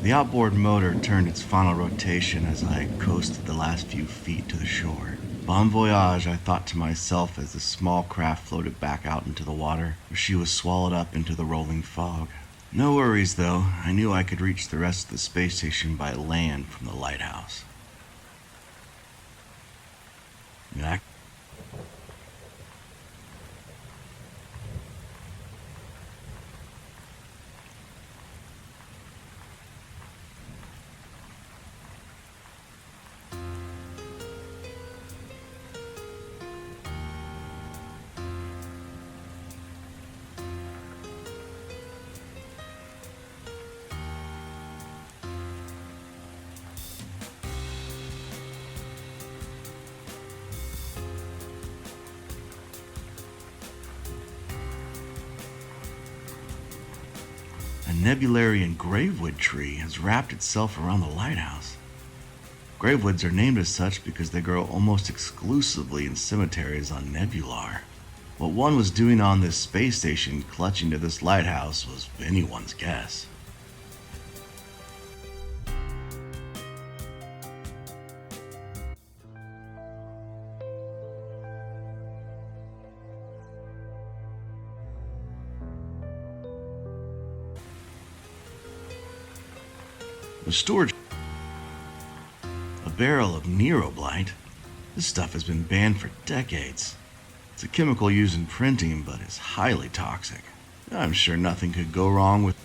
The outboard motor turned its final rotation as I coasted the last few feet to the shore. Bon voyage, I thought to myself as the small craft floated back out into the water, where she was swallowed up into the rolling fog. No worries, though. I knew I could reach the rest of the space station by land from the lighthouse. Back. A nebularian gravewood tree has wrapped itself around the lighthouse. Gravewoods are named as such because they grow almost exclusively in cemeteries on Nebular. What one was doing on this space station clutching to this lighthouse was anyone's guess. The storage. A barrel of Neuroblight. This stuff has been banned for decades. It's a chemical used in printing, but is highly toxic. I'm sure nothing could go wrong with.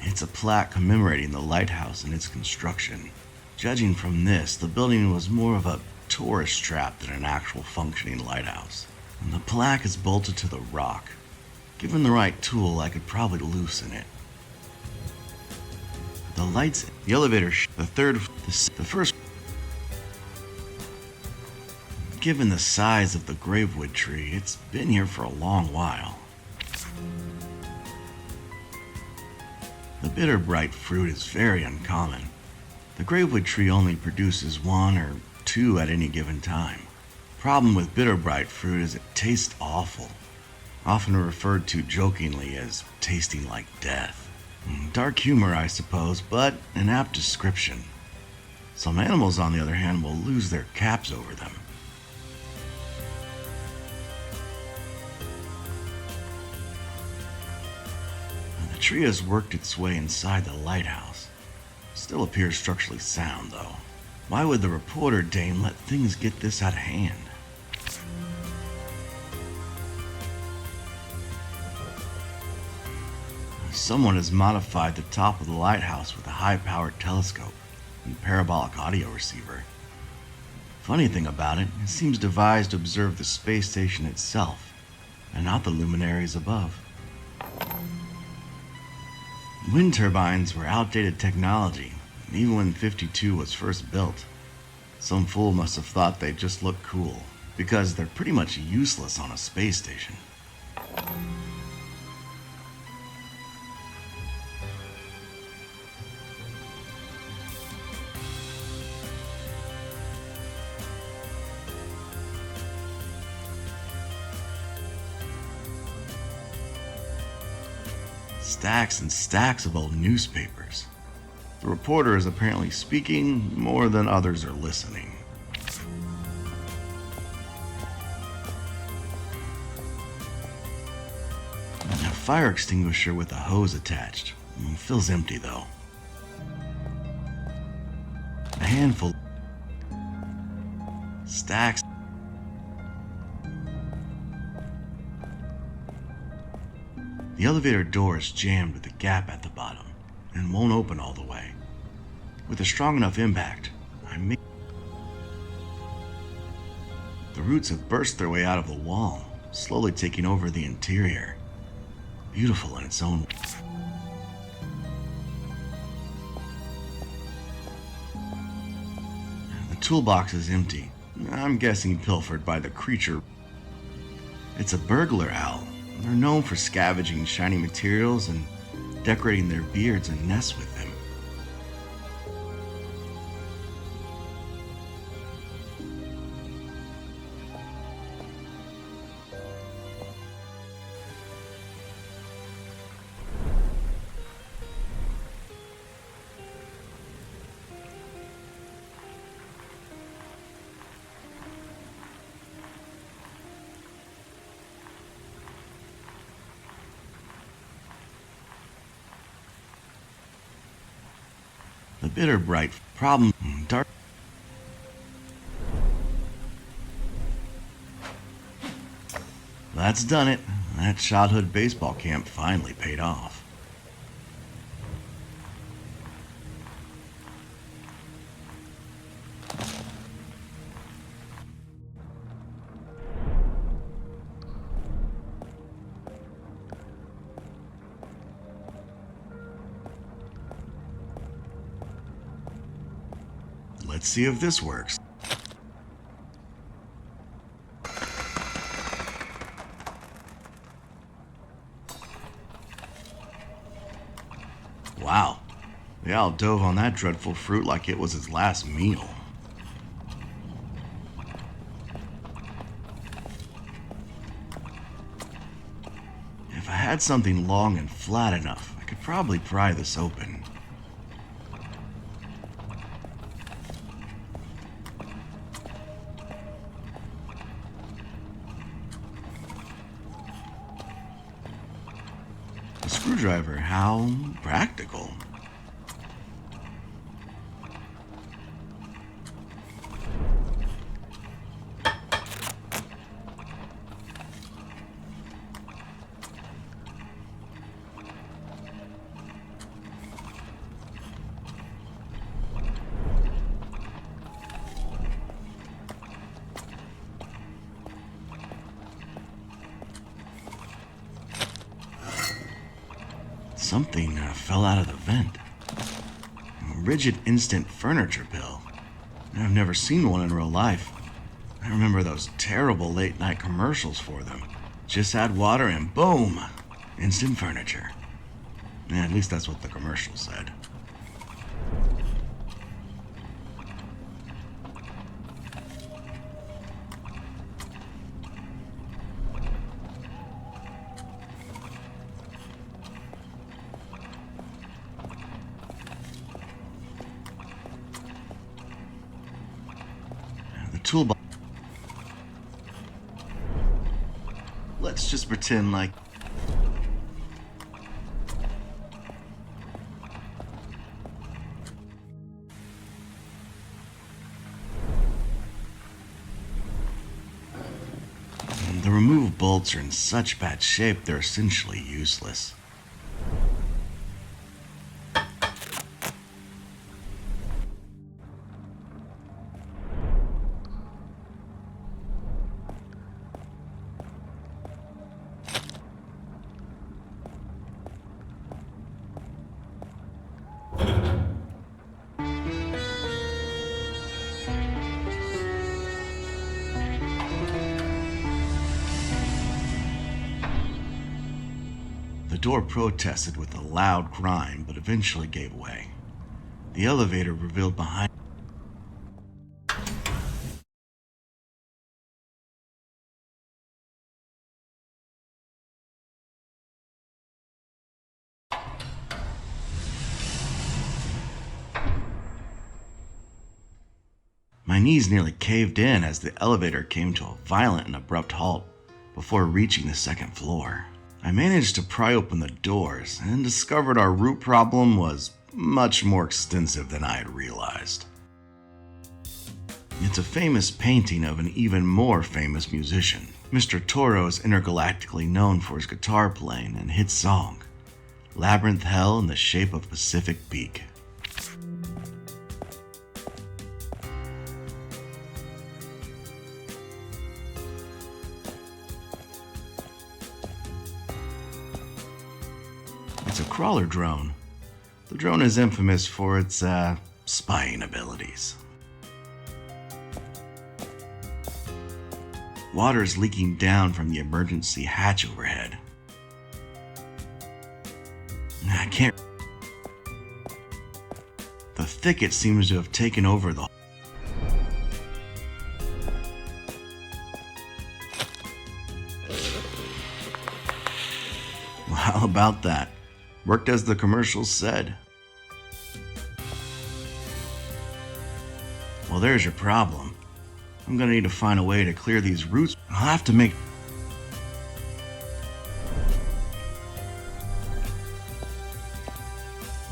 It's a plaque commemorating the lighthouse and its construction. Judging from this, the building was more of a tourist trap than an actual functioning lighthouse. And the plaque is bolted to the rock. Given the right tool, I could probably loosen it. The lights, the elevator, the first. Given the size of the gravewood tree, it's been here for a long while. The bitter bright fruit is very uncommon. The gravewood tree only produces one or two at any given time. Problem with bitter bright fruit is it tastes awful. Often referred to jokingly as tasting like death. Dark humor, I suppose, but an apt description. Some animals, on the other hand, will lose their caps over them. The tree has worked its way inside the lighthouse. Still appears structurally sound, though. Why would the reporter dame let things get this out of hand? Someone has modified the top of the lighthouse with a high-powered telescope and parabolic audio receiver. Funny thing about it, it seems devised to observe the space station itself, and not the luminaries above. Wind turbines were outdated technology, even when 52 was first built. Some fool must have thought they'd just look cool, because they're pretty much useless on a space station. Stacks and stacks of old newspapers. The reporter is apparently speaking more than others are listening. A fire extinguisher with a hose attached. Feels empty though. A handful. Stacks. The elevator door is jammed with a gap at the bottom and won't open all the way. With a strong enough impact, the roots have burst their way out of the wall, slowly taking over the interior. Beautiful in its own way. The toolbox is empty. I'm guessing pilfered by the creature. It's a burglar owl. They're known for scavenging shiny materials and decorating their beards and nests with them. The bitter bright problem dark. That's done it. That childhood baseball camp finally paid off. Let's see if this works. Wow, the owl dove on that dreadful fruit like it was his last meal. If I had something long and flat enough, I could probably pry this open. A screwdriver, how practical. Something fell out of the vent. A rigid instant furniture pill. I've never seen one in real life. I remember those terrible late night commercials for them. Just add water and boom! Instant furniture. Yeah, at least that's what the commercial said. Toolbox. Let's just pretend like the removed bolts are in such bad shape they're essentially useless. The door protested with a loud whine, but eventually gave way. The elevator revealed behind. My knees nearly caved in as the elevator came to a violent and abrupt halt before reaching the second floor. I managed to pry open the doors and discovered our root problem was much more extensive than I had realized. It's a famous painting of an even more famous musician. Mr. Toro is intergalactically known for his guitar playing and hit song, Labyrinth Hell in the Shape of Pacific Peak. It's a crawler drone. The drone is infamous for its spying abilities. Water is leaking down from the emergency hatch overhead. I can't. The thicket seems to have taken over the. Well, how about that? Worked as the commercials said. Well, there's your problem. I'm gonna need to find a way to clear these roots. I'll have to make.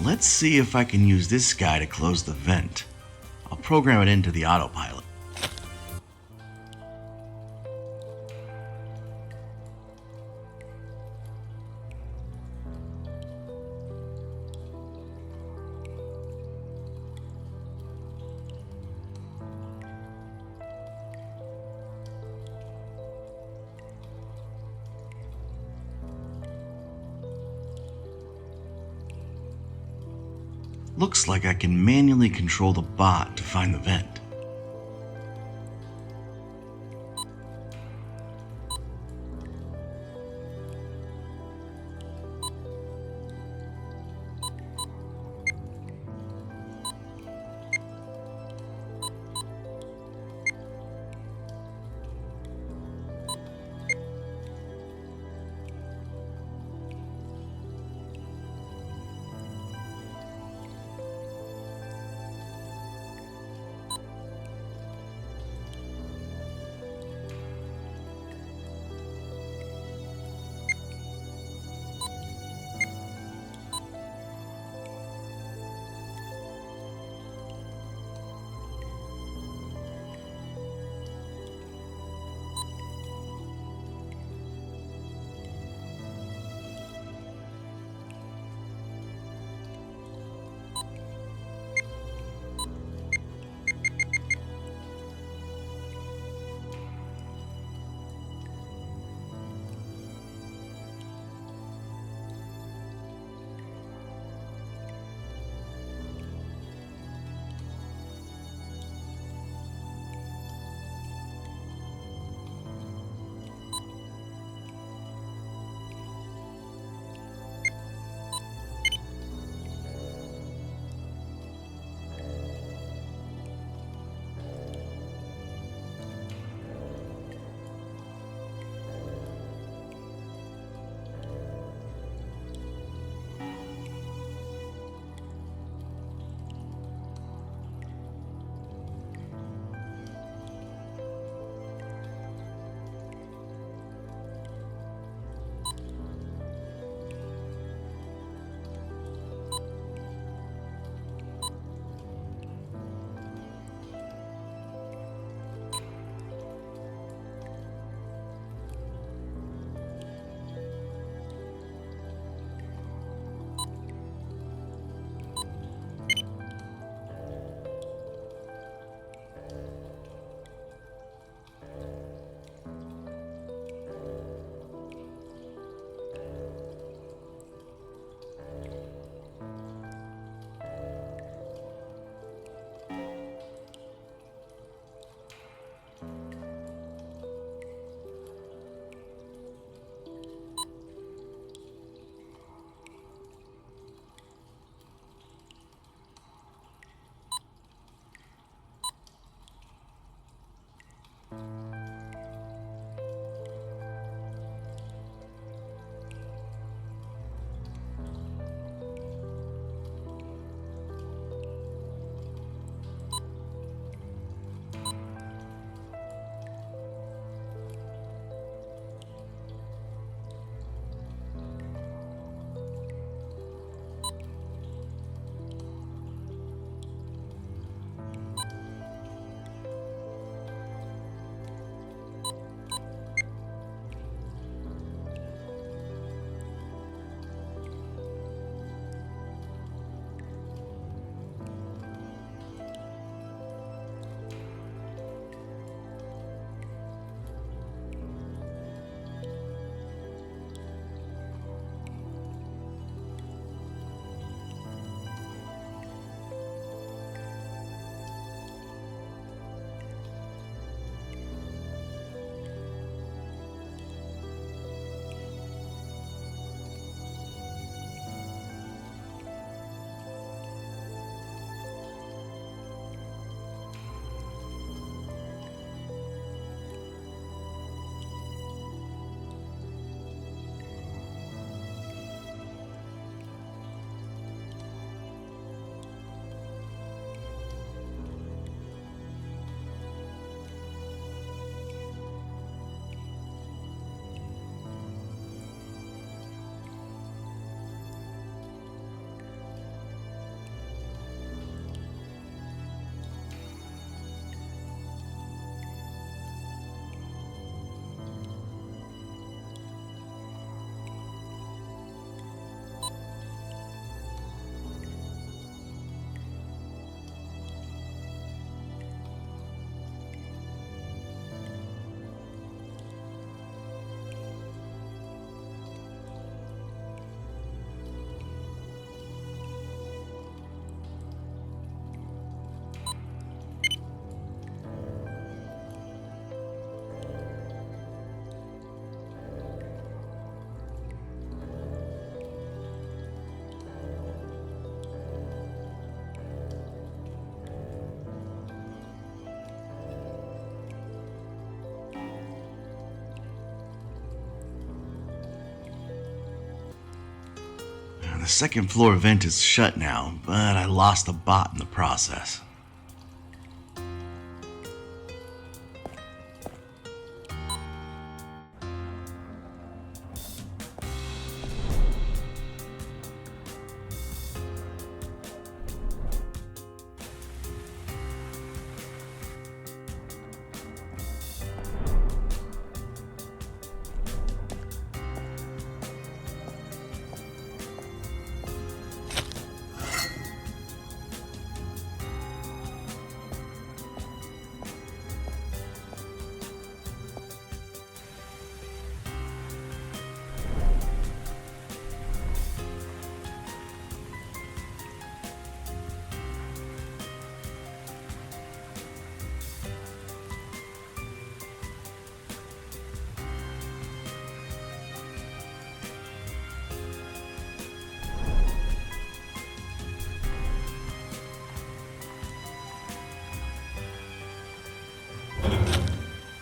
Let's see if I can use this guy to close the vent. I'll program it into the autopilot. Looks like I can manually control the bot to find the vent. second floor vent is shut now, but I lost a bot in the process.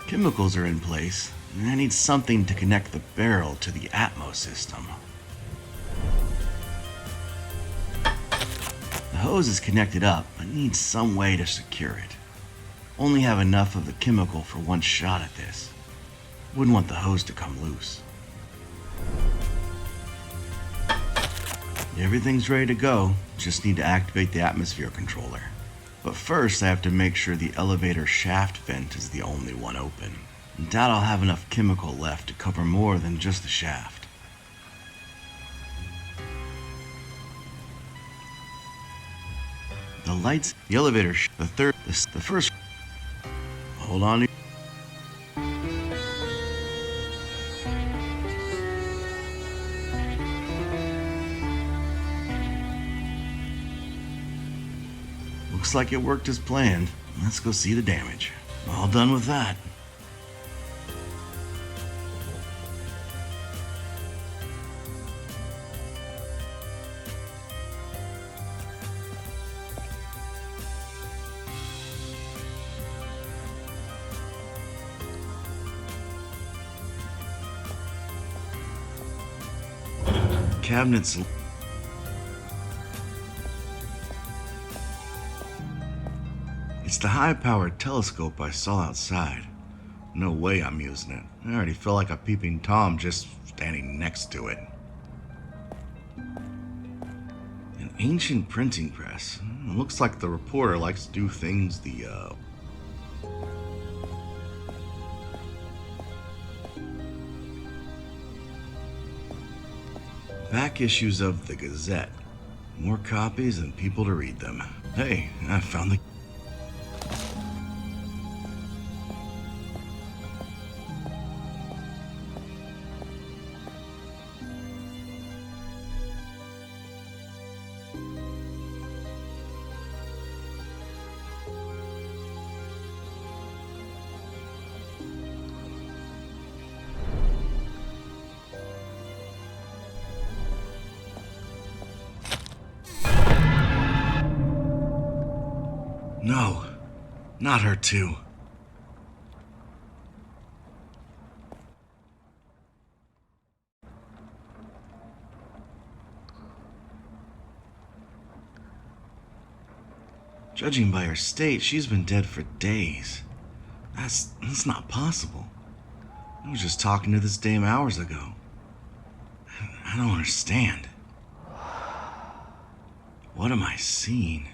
Chemicals are in place, and I need something to connect the barrel to the Atmo system. The hose is connected up, but needs some way to secure it. Only have enough of the chemical for one shot at this. Wouldn't want the hose to come loose. Everything's ready to go, just need to activate the atmosphere controller. But first, I have to make sure the elevator shaft vent is the only one open. I doubt I'll have enough chemical left to cover more than just the shaft. The lights, the elevator, the first. Hold on. Looks like it worked as planned. Let's go see the damage. All done with that. Cabinets. It's the high-powered telescope I saw outside. No way I'm using it. I already feel like a peeping Tom just standing next to it. An ancient printing press. It looks like the reporter likes to do things the, back issues of the Gazette. More copies and people to read them. Hey, I found the... No, not her too. Judging by her state, she's been dead for days. That's not possible. I was just talking to this dame hours ago. I don't understand. What am I seeing?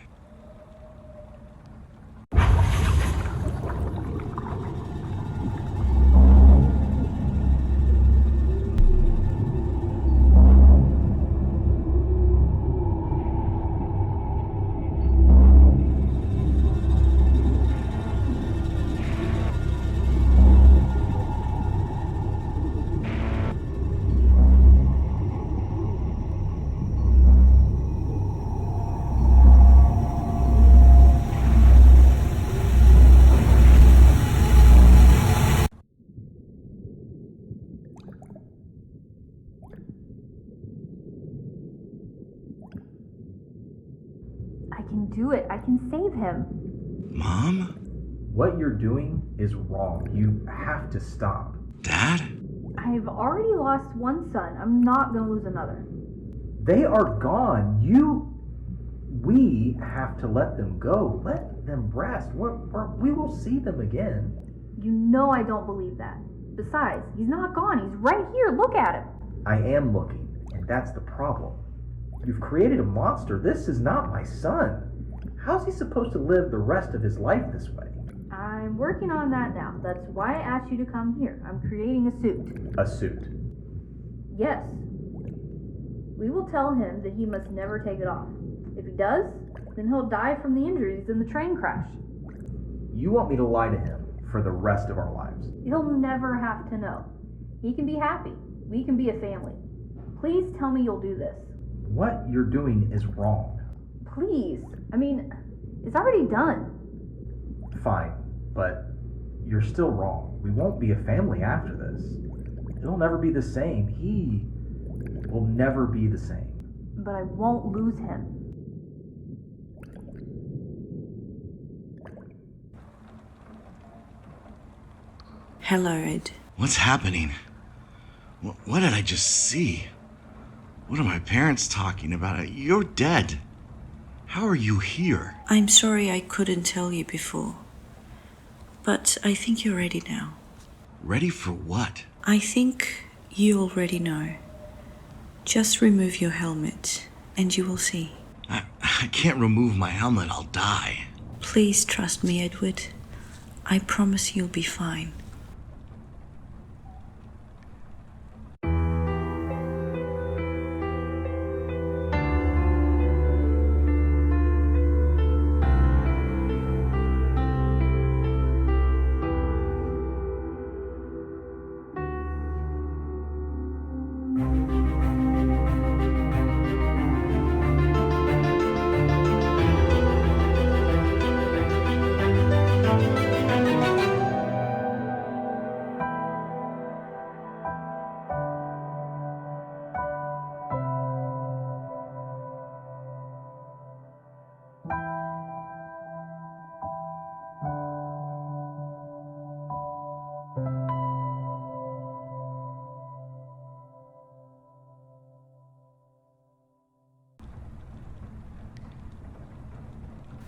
I can do it. I can save him. Mom? What you're doing is wrong. You have to stop. Dad? I've already lost one son. I'm not gonna lose another. They are gone. We have to let them go. Let them rest. We will see them again. You know I don't believe that. Besides, he's not gone. He's right here. Look at him. I am looking, and that's the problem. You've created a monster. This is not my son. How's he supposed to live the rest of his life this way? I'm working on that now. That's why I asked you to come here. I'm creating a suit. A suit. Yes. We will tell him that he must never take it off. If he does, then he'll die from the injuries in the train crash. You want me to lie to him for the rest of our lives? He'll never have to know. He can be happy. We can be a family. Please tell me you'll do this. What you're doing is wrong. Please. I mean, it's already done. Fine, but you're still wrong. We won't be a family after this. It'll never be the same. He will never be the same. But I won't lose him. Hello, Ed. What's happening? What did I just see? What are my parents talking about? You're dead. How are you here? I'm sorry I couldn't tell you before. But I think you're ready now. Ready for what? I think you already know. Just remove your helmet and you will see. I can't remove my helmet. I'll die. Please trust me, Edward. I promise you'll be fine.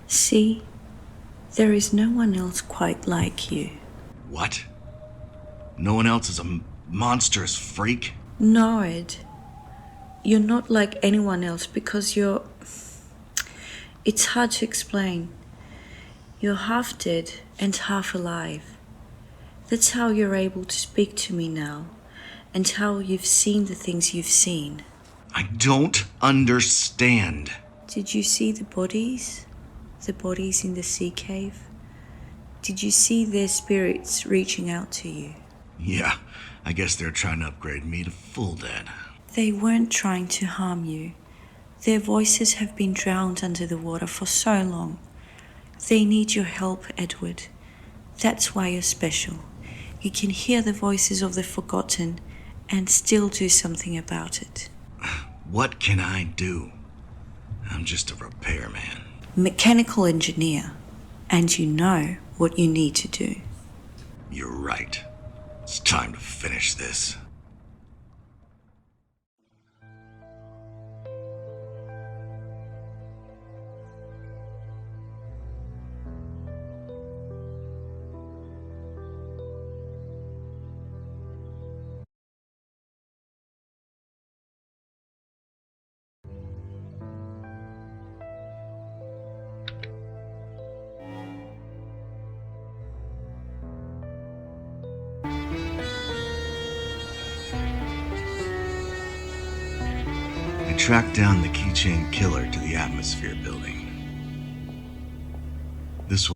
See, there is no one else quite like you. What? No one else is a monstrous freak? No, Ed. You're not like anyone else because you're... It's hard to explain. You're half dead and half alive. That's how you're able to speak to me now, and how you've seen the things you've seen. I don't understand. Did you see the bodies? The bodies in the sea cave? Did you see their spirits reaching out to you? Yeah, I guess they're trying to upgrade me to full dead. They weren't trying to harm you. Their voices have been drowned under the water for so long. They need your help, Edward. That's why you're special. You can hear the voices of the forgotten and still do something about it. What can I do? I'm just a repairman. Mechanical engineer, and you know what you need to do. You're right. It's time to finish this. I tracked down the keychain killer to the atmosphere building. This